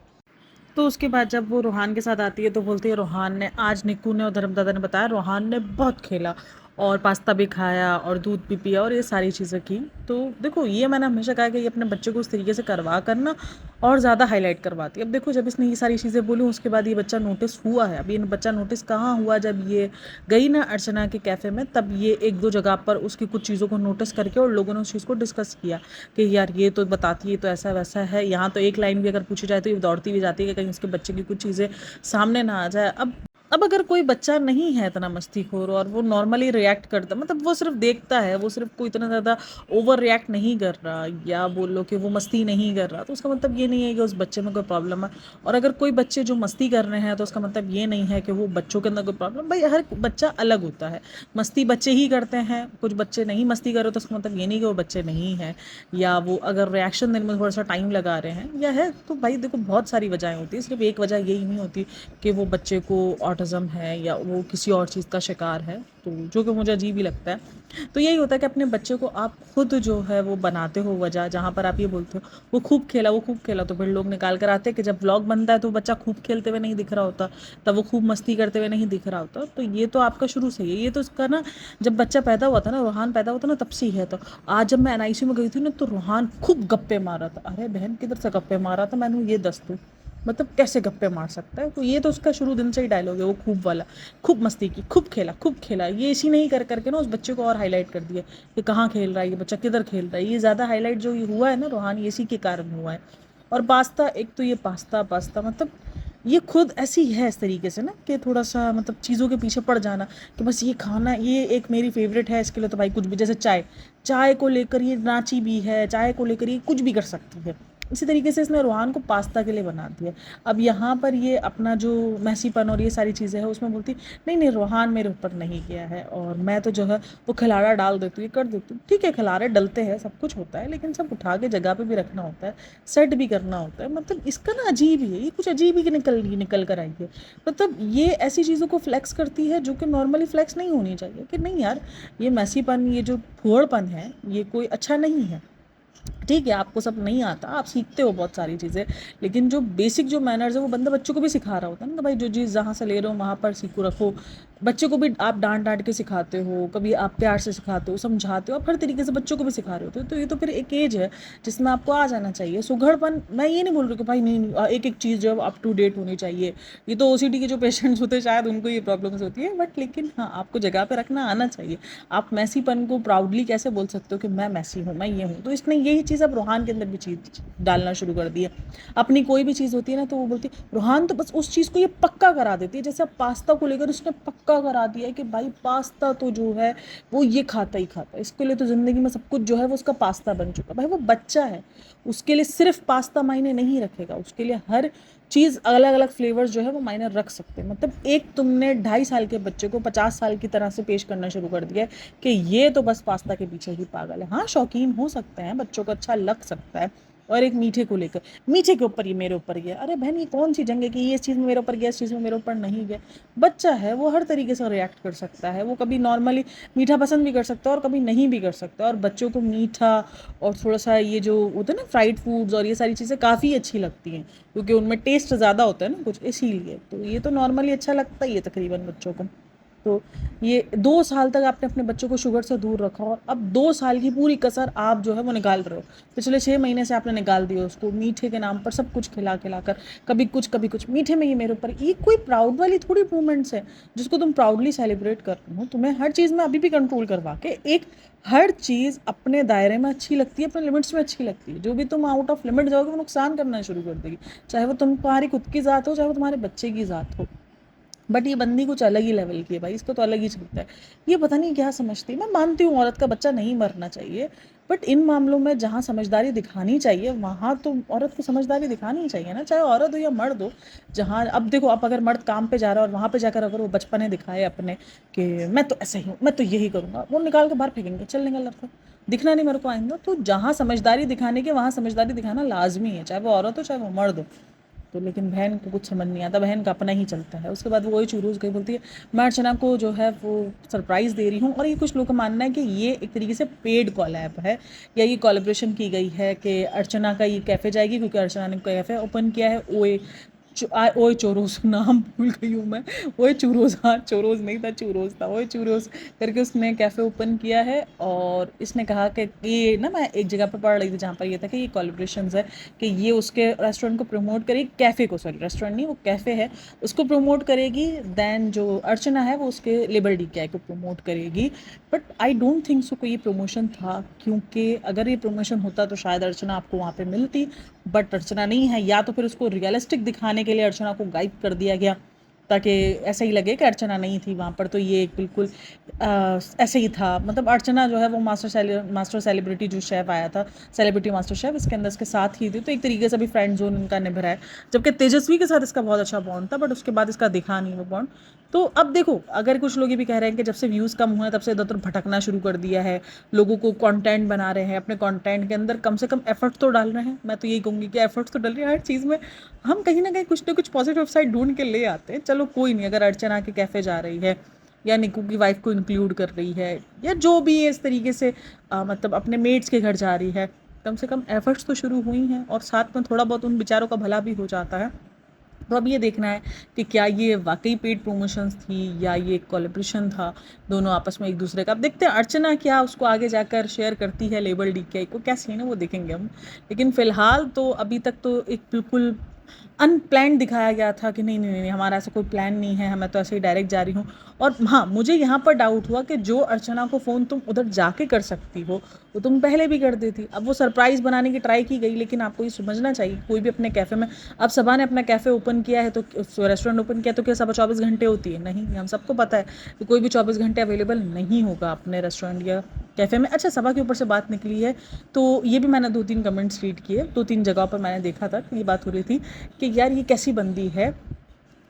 तो उसके बाद जब वो रोहान के साथ आती है तो बोलती है रोहान ने आज, निक्कू ने और धर्मदादा ने बताया रोहान ने बहुत खेला और पास्ता भी खाया और दूध भी पिया और ये सारी चीज़ें की। तो देखो ये मैंने हमेशा कहा कि ये अपने बच्चे को उस तरीके से करवा करना और ज़्यादा हाईलाइट करवाती है। अब देखो जब इसने ये सारी चीज़ें बोली उसके बाद ये बच्चा नोटिस हुआ है। अब ये बच्चा नोटिस कहाँ हुआ, जब ये गई ना अर्चना के कैफ़े में, तब ये एक दो जगह पर उसकी कुछ चीज़ों को नोटिस करके और लोगों ने उस चीज़ को डिस्कस किया कि यार ये तो बताती है तो ऐसा वैसा है। यहाँ तो एक लाइन भी अगर पूछी जाए तो ये दौड़ती भी जाती है कि कहीं उसके बच्चे की कुछ चीज़ें सामने ना आ जाए। अब अगर कोई बच्चा नहीं है इतना मस्तीखोर और वो नॉर्मली रिएक्ट करता, मतलब वो सिर्फ देखता है, वो सिर्फ कोई इतना ज़्यादा ओवर रिएक्ट नहीं कर रहा या बोल लो कि वो मस्ती नहीं कर रहा, तो उसका मतलब ये नहीं है कि उस बच्चे में कोई प्रॉब्लम है। और अगर कोई बच्चे जो मस्ती कर रहे हैं तो उसका मतलब ये नहीं है कि वो बच्चों के अंदर कोई प्रॉब्लम। भाई हर बच्चा अलग होता है, मस्ती बच्चे ही करते हैं, कुछ बच्चे नहीं मस्ती कर रहे तो उसका मतलब ये नहीं कि वो बच्चे नहीं हैं, या वो अगर रिएक्शन देने में थोड़ा सा टाइम लगा रहे हैं या है। तो भाई देखो बहुत सारी वजहें होती है, सिर्फ एक वजह यही नहीं होती कि वो बच्चे को ऑटिज़म है या वो किसी और चीज़ का शिकार है, तो जो कि मुझे अजीब ही लगता है। तो यही होता है कि अपने बच्चे को आप खुद जो है वो बनाते हो वजह, जहाँ पर आप ये बोलते हो वो खूब खेला वो खूब खेला, तो फिर लोग निकाल कर आते हैं कि जब व्लॉग बनता है तो बच्चा खूब खेलते हुए नहीं दिख रहा होता, तब वो खूब मस्ती करते हुए नहीं दिख रहा होता। तो ये तो आपका शुरू से ही है, ये तो उसका ना जब बच्चा पैदा हुआ था ना, रूहान पैदा हुआ था ना, तब से ही है। तो आज जब मैं NICU में गई थी ना तो रूहान खूब गप्पे मारा था। अरे बहन किधर से गप्पे मारा था, मैंने ये दस दो मतलब कैसे गप्पे मार सकता है। तो ये तो उसका शुरू दिन से ही डायलॉग है, वो खूब वाला, खूब मस्ती की, खूब खेला खूब खेला। ये इसी नहीं कर करके ना उस बच्चे को और हाईलाइट कर दिया कि कहाँ खेल रहा है ये बच्चा, किधर खेल रहा है। ये ज़्यादा हाईलाइट जो ये हुआ है ना रूहानी, इसी के कारण हुआ है। और पास्ता, एक तो ये पास्ता पास्ता मतलब ये खुद ऐसी है इस तरीके से ना कि थोड़ा सा मतलब चीज़ों के पीछे पड़ जाना कि बस ये खाना, ये एक मेरी फेवरेट है, इसके लिए तो भाई कुछ भी, जैसे चाय, चाय को लेकर ये नाची भी है, चाय को लेकर ये कुछ भी कर सकती है। इसी तरीके से इसने रूहान को पास्ता के लिए बना दिया। अब यहाँ पर ये अपना जो मैसीपन और ये सारी चीज़ें हैं उसमें बोलती नहीं नहीं रूहान मेरे ऊपर नहीं किया है और मैं तो जो है वो खिलाड़ा डाल देती हूँ, ये कर देती हूँ। ठीक है खिलाड़े डलते हैं, सब कुछ होता है, लेकिन सब उठा के जगह पे भी रखना होता है, सेट भी करना होता है। मतलब इसका ना अजीब ही है, ये कुछ अजीब ही निकल कर आई है। मतलब ये ऐसी चीज़ों को फ्लेक्स करती है जो कि नॉर्मली फ्लेक्स नहीं होनी चाहिए, कि नहीं यार ये मैसीपन, ये जो फूहड़पन है ये कोई अच्छा नहीं है। ठीक है आपको सब नहीं आता, आप सीखते हो बहुत सारी चीज़ें, लेकिन जो बेसिक जो मैनर्स है वो बंदा बच्चों को भी सिखा रहा होता है ना, भाई जो चीज़ जहाँ से ले रहे हो वहाँ पर सीखो रखो। बच्चे को भी आप डांट डांट के सिखाते हो, कभी आप प्यार से सिखाते हो, समझाते हो, आप हर तरीके से बच्चों को भी सिखा रहे होते हो। तो ये तो फिर एक एज है जिसमें आपको आ जाना चाहिए सुघड़पन। मैं ये नहीं बोल रही कि भाई नहीं एक एक चीज़ जो है अप टू डेट होनी चाहिए, ये तो OCD के जो पेशेंट्स होते हैं शायद उनको ये प्रॉब्लम्स होती है, बट लेकिन हाँ आपको जगह पे रखना आना चाहिए। आप मैसीपन को प्राउडली कैसे बोल सकते हो कि मैं मैसी हूँ, मैं ये हूँ। तो इसने यही चीज़ अब रूहान के अंदर भी चीज़ डालना शुरू कर दी है। अपनी कोई भी चीज़ होती है ना तो वो बोलती है रूहान तो बस उस चीज़ को ये पक्का करा देती है। जैसे अब पास्ता को लेकर उसने पक्का करा दिया है कि भाई पास्ता तो जो है वो ये खाता ही खाता है, इसके लिए तो ज़िंदगी में सब कुछ जो है वो उसका पास्ता बन चुका। भाई वो बच्चा है, उसके लिए सिर्फ पास्ता मायने नहीं रखेगा, उसके लिए हर चीज़ अलग अलग फ्लेवर्स जो है वो मायने रख सकते हैं। मतलब एक तुमने 2.5 साल के बच्चे को 50 साल की तरह से पेश करना शुरू कर दिया है कि ये तो बस पास्ता के पीछे ही पागल है। हाँ शौकीन हो सकते हैं, बच्चों को अच्छा लग सकता है। और एक मीठे को लेकर, मीठे के ऊपर ये मेरे ऊपर गया, अरे बहन ये कौन सी जंग है कि ये इस चीज़ में मेरे ऊपर गया, इस चीज़ में मेरे ऊपर नहीं गया। बच्चा है वो हर तरीके से रिएक्ट कर सकता है, वो कभी नॉर्मली मीठा पसंद भी कर सकता है और कभी नहीं भी कर सकता। और बच्चों को मीठा और थोड़ा सा ये जो होता है ना फ्राइड फूड्स और ये सारी चीज़ें काफ़ी अच्छी लगती हैं क्योंकि उनमें टेस्ट ज़्यादा होता है ना कुछ, इसीलिए तो ये तो नॉर्मली अच्छा लगता ही है तकरीबन बच्चों को। तो ये 2 साल तक आपने अपने बच्चों को शुगर से दूर रखा और अब 2 साल की पूरी कसर आप जो है वो निकाल रहे हो। पिछले 6 महीने से आपने निकाल दिया उसको मीठे के नाम पर सब कुछ खिला खिला कर, कभी कुछ मीठे में ये मेरे ऊपर। ये कोई प्राउड वाली थोड़ी मूवमेंट्स है जिसको तुम प्राउडली सेलिब्रेट कर रहे हो। तुम्हें हर चीज़ में अभी भी कंट्रोल करवा के एक हर चीज़ अपने दायरे में अच्छी लगती है, अपने लिमिट्स में अच्छी लगती है। जो भी तुम आउट ऑफ लिमिट जाओगे वो नुकसान करना शुरू कर देगी, चाहे वो तुम्हारी खुद की ज़ात हो चाहे वो तुम्हारे बच्चे की ज़ात हो। बट ये बंदी कुछ अलग ही लेवल की है भाई, इसका तो अलग ही चलता है। ये पता नहीं क्या समझती है। मैं मानती हूँ औरत का बच्चा नहीं मरना चाहिए, बट इन मामलों में जहाँ समझदारी दिखानी चाहिए वहाँ तो औरत को समझदारी दिखानी ही चाहिए ना, चाहे औरत हो या मर्द हो। जहाँ अब देखो, अब अगर मर्द काम पे जा रहा है और वहाँ पे जाकर अगर वो बचपने दिखाए अपने कि मैं तो ऐसे ही हूँ, मैं तो यही करूँगा, वो निकाल के बाहर फेंकेंगे, चल निकल लड़का, दिखना नहीं मेरे को आएंगे। तो जहाँ समझदारी दिखाने के वहाँ समझदारी दिखाना लाजमी है, चाहे वो औरत हो चाहे वो मर्द हो। तो लेकिन बहन को कुछ समझ नहीं आता, बहन का अपना ही चलता है। उसके बाद वो वही चुरूज गई, बोलती है मैं अर्चना को जो है वो सरप्राइज़ दे रही हूँ। और ये कुछ लोग का मानना है कि ये एक तरीके से पेड कॉलैब है या ये कोलैबोरेशन की गई है कि अर्चना का ये कैफ़े जाएगी क्योंकि अर्चना ने कैफ़े ओपन किया है, ओए ओए चोरोस, नाम भूल गई हूँ मैं। ओए चूरोस, हाँ चोरोस नहीं था, चूरोस था, ओए चूरोस करके उसने कैफ़े ओपन किया है। और इसने कहा कि ये ना, मैं एक जगह पर पढ़ रही थी जहाँ पर ये था कि ये कोलैबोरेशंस है, कि ये उसके रेस्टोरेंट को प्रमोट करेगी, कैफ़े को, सॉरी रेस्टोरेंट नहीं वो कैफ़े है, उसको प्रमोट करेगी। देन जो अर्चना है वो उसके लेबर डी के आई को प्रमोट करेगी। But I don't think so कोई ये प्रमोशन था, क्योंकि अगर ये प्रमोशन होता तो शायद अर्चना आपको वहाँ पे मिलती। बट अर्चना नहीं है, या तो फिर उसको रियलिस्टिक दिखाने के लिए अर्चना को गायब कर दिया गया, ताकि ऐसा ही लगे कि अर्चना नहीं थी वहाँ पर। तो ये एक बिल्कुल ऐसे ही था, मतलब अर्चना जो है वो मास्टर सेलिब्रिटी जो शेफ़ आया था, सेलिब्रिटी मास्टर शेफ़, इसके अंदर इसके साथ ही थी, तो एक तरीके से भी फ्रेंड जोन इनका निभ रहा है। जबकि तेजस्वी के साथ इसका बहुत अच्छा बॉन्ड था, बट उसके बाद इसका दिखा नहीं वो बॉन्ड। तो अब देखो, अगर कुछ लोग ये भी कह रहे हैं कि जब से व्यूज़ कम हुए तब से इधर उधर भटकना शुरू कर दिया है, लोगों को कंटेंट बना रहे हैं, अपने कंटेंट के अंदर कम से कम एफर्ट तो डाल रहे हैं। मैं तो यही कहूँगी कि एफर्ट्स तो डल रहे हैं हर चीज़ में, हम कहीं ना कहीं कुछ ना कुछ पॉजिटिव साइड ढूंढ के ले आते हैं। चलो कोई नहीं, अगर अर्चना के कैफ़े जा रही है, या निकू की वाइफ को इंक्लूड कर रही है, या जो भी है इस तरीके से मतलब अपने मेट्स के घर जा रही है, कम से कम एफर्ट्स तो शुरू हुई हैं, और साथ में थोड़ा बहुत उन बेचारों का भला भी हो जाता है। तो अब ये देखना है कि क्या ये वाकई पेड प्रमोशंस थी या ये कोलैबोरेशन था दोनों आपस में एक दूसरे का। अब देखते हैं अर्चना क्या उसको आगे जाकर शेयर करती है लेबल डी के को, क्या सीन है वो देखेंगे हम। लेकिन फ़िलहाल तो अभी तक तो एक बिल्कुल अनप्लान्ड दिखाया गया था कि नहीं नहीं नहीं, हमारा ऐसा कोई प्लान नहीं है, मैं तो ऐसे ही डायरेक्ट जा रही हूँ। और हाँ, मुझे यहाँ पर डाउट हुआ कि जो अर्चना को फ़ोन तुम उधर जाके कर सकती हो वो तुम पहले भी कर देती। अब वो सरप्राइज़ बनाने की ट्राई की गई, लेकिन आपको ये समझना चाहिए कोई भी अपने कैफ़े में, अब सबा ने अपना कैफ़े ओपन किया है तो रेस्टोरेंट ओपन किया तो क्या सबा 24 घंटे होती है? नहीं, हम सबको पता है कि कोई भी 24 घंटे अवेलेबल नहीं होगा अपने रेस्टोरेंट या कैफ़े में। अच्छा, सबा के ऊपर से बात निकली है, तो ये भी मैंने 2-3 कमेंट्स रीड किए, 2-3 जगहों पर मैंने देखा था कि ये बात हो रही थी कि यार ये कैसी बंदी है,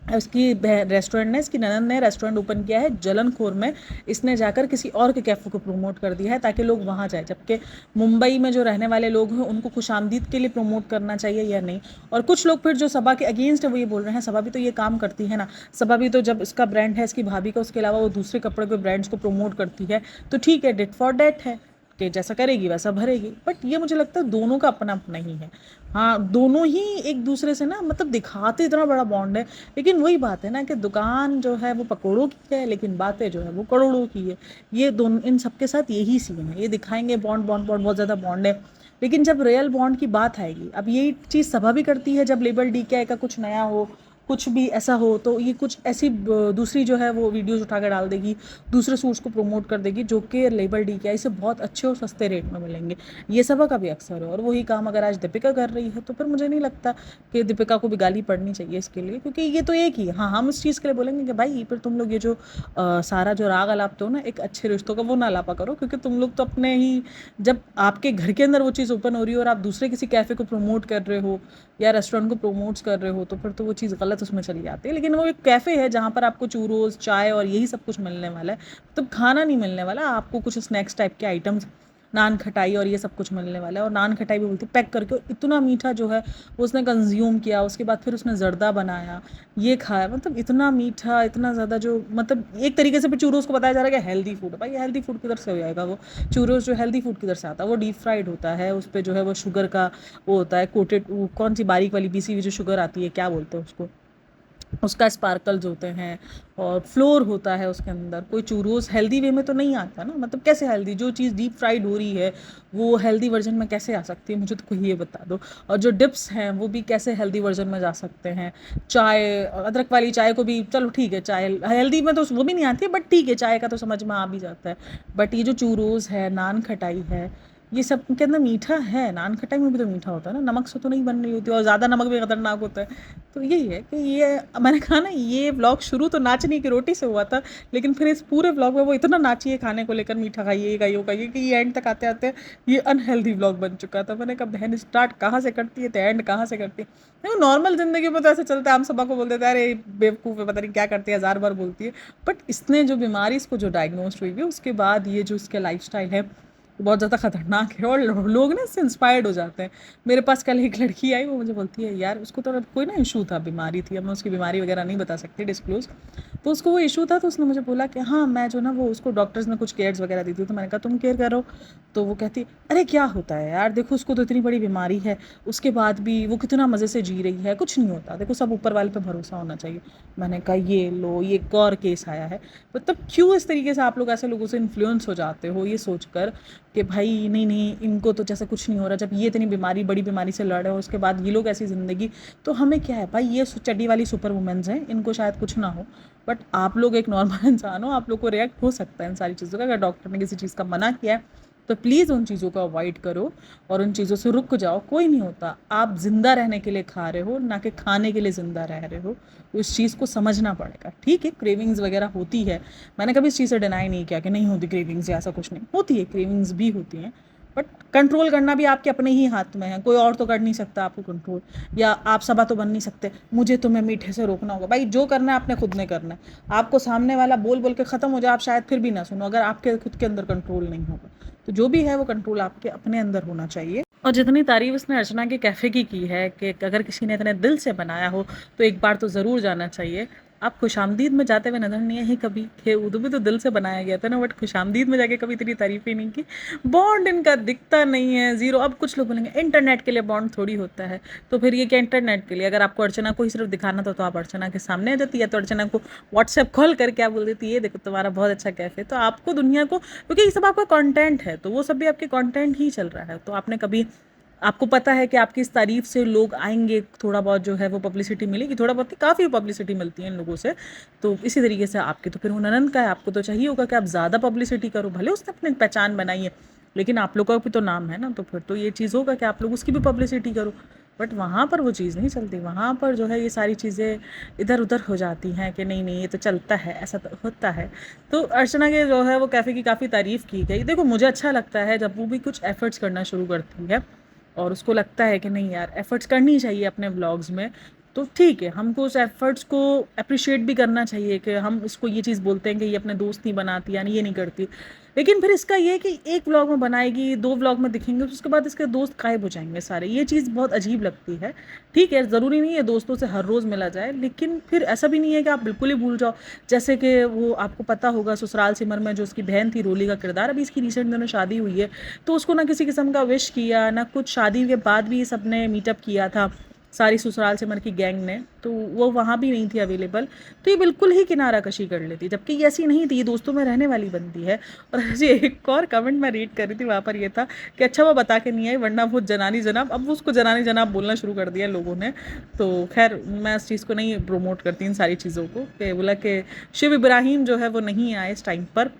इसकी रेस्टोरेंट ने, इसकी ननद ने रेस्टोरेंट ओपन किया है जलनखोर में, इसने जाकर किसी और के कैफ़े को प्रमोट कर दिया है ताकि लोग वहाँ जाए, जबकि मुंबई में जो रहने वाले लोग हैं उनको खुशामदीद के लिए प्रमोट करना चाहिए या नहीं। और कुछ लोग फिर जो सबा के अगेंस्ट है वो ये बोल रहे हैं, सबा भी तो ये काम करती है ना, सबा भी तो जब इसका ब्रांड है इसकी भाभी का, उसके अलावा वो दूसरे कपड़े के ब्रांड्स को प्रमोट करती है, तो ठीक है, डिट फॉर डेट है कि जैसा करेगी वैसा भरेगी। बट ये मुझे लगता है दोनों का अपना अपना ही है। हाँ, दोनों ही एक दूसरे से ना, मतलब दिखाते इतना बड़ा बॉन्ड है, लेकिन वही बात है ना कि दुकान जो है वो पकौड़ों की है, लेकिन बातें जो है वो करोड़ों की है। ये दोनों, इन सबके साथ यही सीन है, ये दिखाएंगे बॉन्ड बॉन्ड बॉन्ड, बहुत ज़्यादा बॉन्ड है, लेकिन जब रियल बॉन्ड की बात आएगी, अब यही चीज़ सभा भी करती है, जब लेबल डी के का कुछ नया हो, कुछ भी ऐसा हो, तो ये कुछ ऐसी दूसरी जो है वो वीडियोज़ उठा कर डाल देगी, दूसरे सूट्स को प्रमोट कर देगी जो कि लेबल डी के से बहुत अच्छे और सस्ते रेट में मिलेंगे। ये सभा का भी अक्सर है, और वही काम अगर आज दीपिका कर रही है तो फिर मुझे नहीं लगता कि दीपिका को भी गाली पड़नी चाहिए इसके लिए, क्योंकि ये तो एक ही है। हाँ, हम इस चीज़ के लिए बोलेंगे कि भाई फिर तुम लोग ये जो सारा जो राग अलापते हो ना एक अच्छे रिश्तों का, वो ना अलापा करो, क्योंकि तुम लोग तो अपने ही, जब आपके घर के अंदर वो चीज़ ओपन हो रही है और आप दूसरे किसी कैफ़े को प्रमोट कर रहे हो या रेस्टोरेंट को प्रमोट्स कर रहे हो, तो फिर तो वो चीज़ गलत उसमें चली जाती है। लेकिन वो एक कैफ़े है जहाँ पर आपको चूरोस, चाय और यही सब कुछ मिलने वाला है, तो खाना नहीं मिलने वाला आपको, कुछ स्नैक्स टाइप के आइटम्स, नान खटाई और ये सब कुछ मिलने वाला है। और नान खटाई भी बोलती पैक करके, इतना मीठा जो है वो उसने कंज्यूम किया, उसके बाद फिर उसने जर्दा बनाया, ये खाया, मतलब इतना मीठा, इतना ज़्यादा, जो मतलब एक तरीके से फिर चूरोस को बताया जा रहा है कि हेल्दी फूड है। भाई हेल्दी फूड किधर से हो जाएगा वो? चूरोस जो हेल्दी फूड किधर से आता है? वो डीप फ्राइड होता है, उस पर जो है वो शुगर का वो होता है कोटेड, कौन सी बारीक वाली पीसी हुई जो शुगर आती है, क्या बोलते हैं उसको, उसका स्पार्कल्स होते हैं और फ्लोर होता है उसके अंदर। कोई चूरोस हेल्दी वे में तो नहीं आता ना, मतलब कैसे हेल्दी, जो चीज़ डीप फ्राइड हो रही है वो हेल्दी वर्जन में कैसे आ सकती है? मुझे तो कोई ये बता दो। और जो डिप्स हैं वो भी कैसे हेल्दी वर्जन में जा सकते हैं? चाय, अदरक वाली चाय को भी, चलो ठीक है, चाय हेल्दी में तो वो भी नहीं आती है, बट ठीक है, चाय का तो समझ में आ भी जाता है। बट ये जो चूरोस है, नान खटाई है, ये सब के अंदर मीठा है, नान खटाई में भी तो मीठा होता है ना, नमक से तो नहीं बन रही होती, और ज़्यादा नमक भी खतरनाक होता है। तो यही है कि ये, मैंने कहा ना, ये व्लॉग शुरू तो नाचने की रोटी से हुआ था, लेकिन फिर इस पूरे व्लॉग में वो इतना नाची है खाने को लेकर, मीठा खाइए, खाइए, वो खाइए, कि ये एंड तक आते आते ये अनहेल्दी व्लॉग बन चुका था। मैंने कहा बहन, स्टार्ट कहाँ से करती है तो एंड कहाँ से करती है? नहीं, नॉर्मल ज़िंदगी में तो ऐसे चलता है, हम सबा को बोल देते हैं अरे बेवकूफ़ है, पता नहीं क्या करती है, हज़ार बार बोलती है। बट इसने जो बीमारी इसको जो डायग्नोज हुई है उसके बाद ये जो इसका लाइफ है बहुत ज़्यादा खतरनाक है और लोग ना इससे इंस्पायर्ड हो जाते हैं। मेरे पास कल एक लड़की आई, वो मुझे बोलती है यार उसको तो कोई ना इशू था, बीमारी थी, अब मैं उसकी बीमारी वगैरह नहीं बता सकती डिस्क्लोज। तो उसको वो इशू था, तो उसने मुझे बोला कि हाँ मैं जो ना वो उसको डॉक्टर्स ने कुछ केयर्स वगैरह दी थी, तो मैंने कहा तुम केयर करो। तो वो कहती अरे क्या होता है यार, देखो उसको तो इतनी बड़ी बीमारी है, उसके बाद भी वो कितना मज़े से जी रही है, कुछ नहीं होता, देखो सब ऊपर वाले पे भरोसा होना चाहिए। मैंने कहा ये लो, ये एक और केस आया है। मतलब क्यों इस तरीके से आप लोग ऐसे लोगों से इन्फ्लुएंस हो जाते हो ये सोचकर कि भाई नहीं नहीं इनको तो जैसे कुछ नहीं हो रहा, जब ये इतनी बीमारी, बड़ी बीमारी से लड़ रहे हो, उसके बाद ये लोग ऐसी ज़िंदगी, तो हमें क्या है भाई, ये चड्डी वाली सुपर वुमेन्स हैं, इनको शायद कुछ ना हो। बट आप लोग एक नॉर्मल इंसान हो, आप लोग को रिएक्ट हो सकता है इन सारी चीज़ों का। अगर डॉक्टर ने किसी चीज़ का मना किया है तो प्लीज़ उन चीज़ों को अवॉइड करो और उन चीज़ों से रुक जाओ। कोई नहीं होता, आप ज़िंदा रहने के लिए खा रहे हो, ना कि खाने के लिए ज़िंदा रह रहे हो। तो इस चीज़ को समझना पड़ेगा। ठीक है, क्रेविंग्स वगैरह होती है, मैंने कभी इस चीज़ से डिनाई नहीं किया कि नहीं होती क्रेविंग्स या ऐसा कुछ नहीं, होती है, क्रेविंग्स भी होती हैं। बट कंट्रोल करना भी आपके अपने ही हाथ में है, कोई और तो कर नहीं सकता आपको कंट्रोल। या आप सबा तो बन नहीं सकते मुझे तुम्हें मीठे से रोकना होगा, भाई जो करना है आपने खुद ने करना है। आपको सामने वाला बोल बोल के ख़त्म हो जाए, आप शायद फिर भी ना सुनो, अगर आपके खुद के अंदर कंट्रोल नहीं होगा। तो जो भी है वो कंट्रोल आपके अपने अंदर होना चाहिए। और जितनी तारीफ उसने अर्चना के कैफ़े की है कि अगर किसी ने इतने दिल से बनाया हो तो एक बार तो ज़रूर जाना चाहिए। आप खुशामदीद में जाते हुए नजर नहीं आए कभी, खे उर्दू भी तो दिल से बनाया गया था ना, बट खुशामदीद में जाके कभी इतनी तारीफ ही नहीं की। बॉन्ड इनका दिखता नहीं है, ज़ीरो। अब कुछ लोग बोलेंगे इंटरनेट के लिए बॉन्ड थोड़ी होता है, तो फिर ये क्या इंटरनेट के लिए? अगर आपको अर्चना को ही सिर्फ दिखाना था तो आप अर्चना के सामने आ जाती है, तो अर्चना को व्हाट्सएप कॉल करके आप बोल देती है देखो तुम्हारा बहुत अच्छा कैफ़े। तो आपको दुनिया को, क्योंकि ये सब आपका कंटेंट है, तो वो सब भी आपके कंटेंट ही चल रहा है। तो आपने कभी, आपको पता है कि आपकी इस तारीफ से लोग आएंगे, थोड़ा बहुत जो है वो पब्लिसिटी मिलेगी, थोड़ा बहुत काफ़ी पब्लिसिटी मिलती है इन लोगों से। तो इसी तरीके से आपकी तो फिर वो ननद का है, आपको तो चाहिए होगा कि आप ज़्यादा पब्लिसिटी करो, भले उसने अपनी पहचान बनाई है, लेकिन आप लोग का भी तो नाम है ना, तो फिर तो ये चीज़ होगा कि आप लोग उसकी भी पब्लिसिटी करो। बट वहाँ पर वो चीज़ नहीं चलती, वहाँ पर जो है ये सारी चीज़ें इधर उधर हो जाती हैं कि नहीं नहीं ये तो चलता है, ऐसा तो होता है। तो अर्चना के जो है वो कैफ़े की काफ़ी तारीफ़ की गई। देखो मुझे अच्छा लगता है जब वो भी कुछ एफ़र्ट्स करना शुरू करती है और उसको लगता है कि नहीं यार एफ़र्ट्स करनी चाहिए अपने व्लॉग्स में, तो ठीक है, हमको उस एफ़र्ट्स को अप्रिशिएट भी करना चाहिए कि हम इसको ये चीज़ बोलते हैं कि ये अपने दोस्त नहीं बनाती, यानी ये नहीं करती। लेकिन फिर इसका ये है कि एक व्लॉग में बनाएगी, 2 व्लॉग में दिखेंगे, उसके बाद इसके दोस्त गायब हो जाएंगे सारे। ये चीज़ बहुत अजीब लगती है। ठीक है, ज़रूरी नहीं है दोस्तों से हर रोज़ मिला जाए, लेकिन फिर ऐसा भी नहीं है कि आप बिल्कुल ही भूल जाओ। जैसे कि वो आपको पता होगा ससुराल सिमर में जो उसकी बहन थी रोली का किरदार, अभी इसकी रिसेंट दिनों शादी हुई है, तो उसको ना किसी किस्म का विश किया ना कुछ, शादी के बाद भी सब ने मीटअप किया था सारी ससुराल सिमर की गैंग ने, तो वो वहाँ भी नहीं थी अवेलेबल। तो ये बिल्कुल ही किनारा कशी कर लेती, जबकि ये ऐसी नहीं थी, ये दोस्तों में रहने वाली बंदी है। और जी एक और कमेंट मैं रीड कर रही थी, वहाँ पर ये था कि अच्छा वो बता के नहीं आई वरना वो जनानी जनाब, अब वो उसको जनानी जनाब बोलना शुरू कर दिया लोगों ने। तो खैर मैं इस चीज़ को नहीं प्रमोट करती इन सारी चीज़ों को, कि बोला कि शिव इब्राहिम जो है वो नहीं आए इस टाइम पर,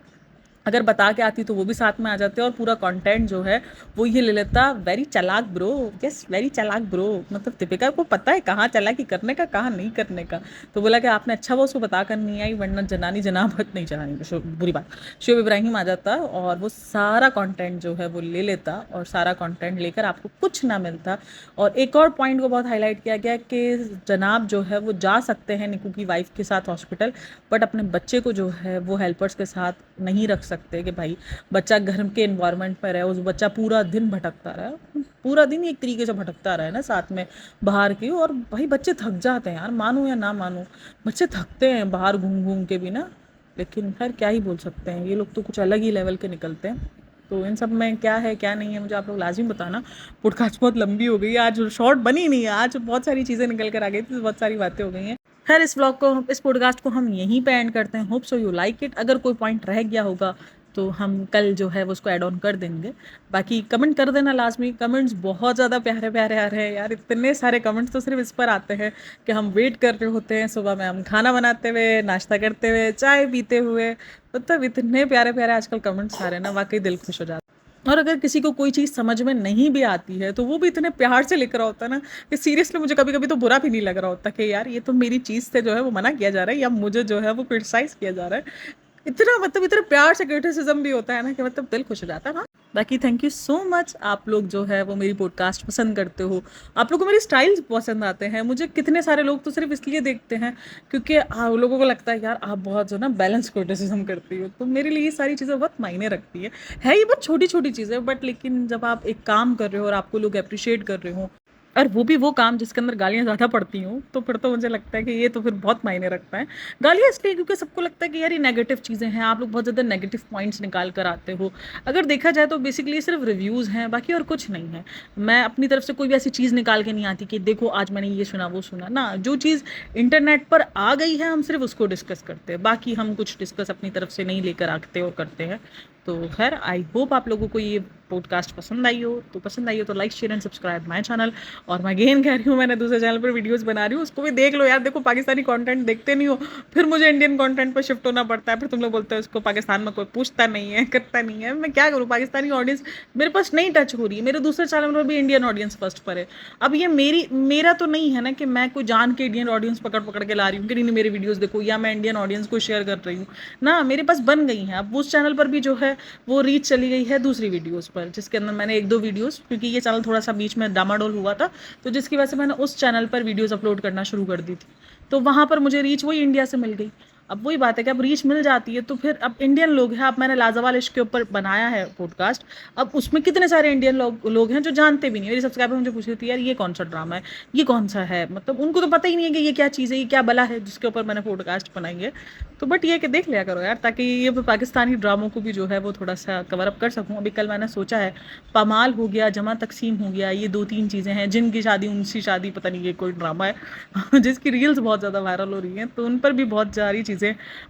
अगर बता के आती तो वो भी साथ में आ जाते और पूरा कंटेंट जो है वो ये ले लेता, वेरी चालाक ब्रो, यस वेरी चालाक ब्रो। मतलब दीपिका को पता है कहाँ चालाकी करने का कहाँ नहीं करने का। तो बोला कि आपने अच्छा वो उसको बता कर नहीं आई वरना जनानी जनाबत नहीं, जनानी बुरी बात, शिव इब्राहिम आ जाता और वो सारा कंटेंट जो है वो ले लेता और सारा कंटेंट लेकर आपको कुछ ना मिलता। और एक और पॉइंट को बहुत हाईलाइट किया गया कि जनाब जो है वो जा सकते हैं निकू की वाइफ के साथ हॉस्पिटल, बट अपने बच्चे को जो है वो हेल्पर्स के साथ नहीं रख सकते कि भाई बच्चा घर के इन्वायरमेंट में रहे, उस बच्चा पूरा दिन भटकता रहे, पूरा दिन एक तरीके से भटकता रहे ना साथ में बाहर की। और भाई बच्चे थक जाते हैं यार, मानो या ना मानो, बच्चे थकते हैं बाहर घूम घूम के भी ना। लेकिन खैर क्या ही बोल सकते हैं, ये लोग तो कुछ अलग ही लेवल के निकलते हैं। तो इन सब में क्या है क्या नहीं है मुझे आप लोग लाजिम बताना। पॉडकास्ट बहुत लंबी हो गई है आज, शॉर्ट बनी नहीं है आज, बहुत सारी चीज़ें निकल कर आ गई थी, बहुत सारी बातें हो गई हैं। खैर इस व्लॉग को, इस पॉडकास्ट को हम यहीं पे एंड करते हैं। Hope so you like it. अगर कोई पॉइंट रह गया होगा तो हम कल जो है वो उसको ऐड ऑन कर देंगे। बाकी कमेंट कर देना लाजमी, कमेंट्स बहुत ज़्यादा प्यारे प्यारे आ रहे हैं यार, इतने सारे कमेंट्स तो सिर्फ इस पर आते हैं कि हम वेट कर रहे होते हैं सुबह में, हम खाना बनाते हुए, नाश्ता करते हुए, चाय पीते हुए, मतलब इतने प्यारे प्यारे आजकल कमेंट्स आ रहे हैं ना, वाकई दिल खुश हो जाता है। और अगर किसी को कोई चीज़ समझ में नहीं भी आती है तो वो भी इतने प्यार से लिख रहा होता है ना कि सीरियसली मुझे कभी कभी तो बुरा भी नहीं लग रहा होता कि यार ये तो मेरी चीज़ से जो है वो मना किया जा रहा है या मुझे जो है वो क्रिटिसाइज़ किया जा रहा है। इतना मतलब इतना प्यार से क्रिटिसिज्म भी होता है ना कि मतलब दिल खुश हो जाता है ना। बाकी थैंक यू सो मच, आप लोग जो है वो मेरी पॉडकास्ट पसंद करते हो, आप लोगों को मेरी स्टाइल्स पसंद आते हैं। मुझे कितने सारे लोग तो सिर्फ इसलिए देखते हैं क्योंकि लोगों को लगता है यार आप बहुत जो ना बैलेंस क्रिटिसिज्म करती हो, तो मेरे लिए ये सारी चीज़ें बहुत मायने रखती है ये बहुत छोटी छोटी चीज़ें, बट लेकिन जब आप एक काम कर रहे हो और आपको लोग अप्रिशिएट कर रहे हो, और वो भी वो काम जिसके अंदर गालियाँ ज़्यादा पड़ती हों, तो फिर तो मुझे लगता है कि ये तो फिर बहुत मायने रखता है। गालियाँ इसलिए क्योंकि सबको लगता है कि यार ये नेगेटिव चीज़ें हैं, आप लोग बहुत ज़्यादा नेगेटिव पॉइंट्स निकाल कर आते हो। अगर देखा जाए तो बेसिकली सिर्फ रिव्यूज़ हैं, बाकी और कुछ नहीं है। मैं अपनी तरफ से कोई भी ऐसी चीज़ निकाल के नहीं आती कि देखो आज मैंने ये सुना वो सुना ना, जो चीज़ इंटरनेट पर आ गई है हम सिर्फ उसको डिस्कस करते हैं, बाकी हम कुछ डिस्कस अपनी तरफ से नहीं लेकर आते और करते हैं। तो खैर आई होप आप लोगों को ये पॉडकास्ट पसंद आई हो, तो पसंद आई हो तो like share and subscribe my channel. और मैं अगेन कह रही हूँ, मैंने दूसरे चैनल पर वीडियोस बना रही हूँ, उसको भी देख लो यार। देखो पाकिस्तानी कंटेंट देखते नहीं हो, फिर मुझे इंडियन कंटेंट पर शिफ्ट होना पड़ता है, फिर तुम लोग बोलते हो इसको पाकिस्तान में कोई पूछता नहीं है करता नहीं है। मैं क्या करूँ, पाकिस्तानी ऑडियंस मेरे पास नहीं टच हो रही है। मेरे दूसरे चैनल पर भी इंडियन ऑडियंस फर्स्ट पर है। अब ये मेरा तो नहीं है ना कि मैं कोई जान के इंडियन ऑडियंस पकड़ पकड़ के ला रही हूँ कि नहीं मेरे वीडियोस देखो, या मैं इंडियन ऑडियंस को शेयर कर रही हूँ ना। मेरे पास बन गई हैं। अब उस चैनल पर भी जो है वो रीच चली गई है दूसरी वीडियोस पर, जिसके अंदर मैंने एक दो वीडियोस, क्योंकि ये चैनल थोड़ा सा बीच में डामाडोल हुआ था, तो जिसकी वजह से मैंने उस चैनल पर वीडियोस अपलोड करना शुरू कर दी थी, तो वहाँ पर मुझे रीच वही इंडिया से मिल गई। अब वही बात है कि अब रीच मिल जाती है तो फिर अब इंडियन लोग हैं। अब मैंने लाजवाब इश्क के ऊपर बनाया है पॉडकास्ट, अब उसमें कितने सारे इंडियन लोग हैं जो जानते भी नहीं। मेरी सब्सक्राइबर मुझे पूछ रही थी यार ये कौन सा ड्रामा है, ये कौन सा है, मतलब उनको तो पता ही नहीं है कि ये क्या चीज़ है, ये क्या बला है जिसके ऊपर मैंने पॉडकास्ट बनाई है। तो बट ये कि देख लिया करो यार, ताकि ये पाकिस्तानी ड्रामों को भी जो है वो थोड़ा सा कवर अप कर सकूँ। अभी कल मैंने सोचा है पमाल हो गया, जमा तकसीम हो गया, ये दो तीन चीज़ें हैं, जिनकी शादी उनसी शादी, पता नहीं ये कोई ड्रामा है जिसकी रील्स बहुत ज़्यादा वायरल हो रही हैं, तो उन पर भी बहुत सारी चीज़ें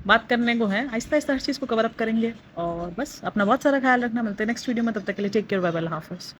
बात करने को हैं। आहिस्ता आहिस्ता हर चीज़ को कवर अप करेंगे। और बस अपना बहुत सारा ख्याल रखना, मिलते हैं नेक्स्ट वीडियो में, तब तक के लिए टेक केयर, बाय बाय, अल्लाह हाफ़िज़।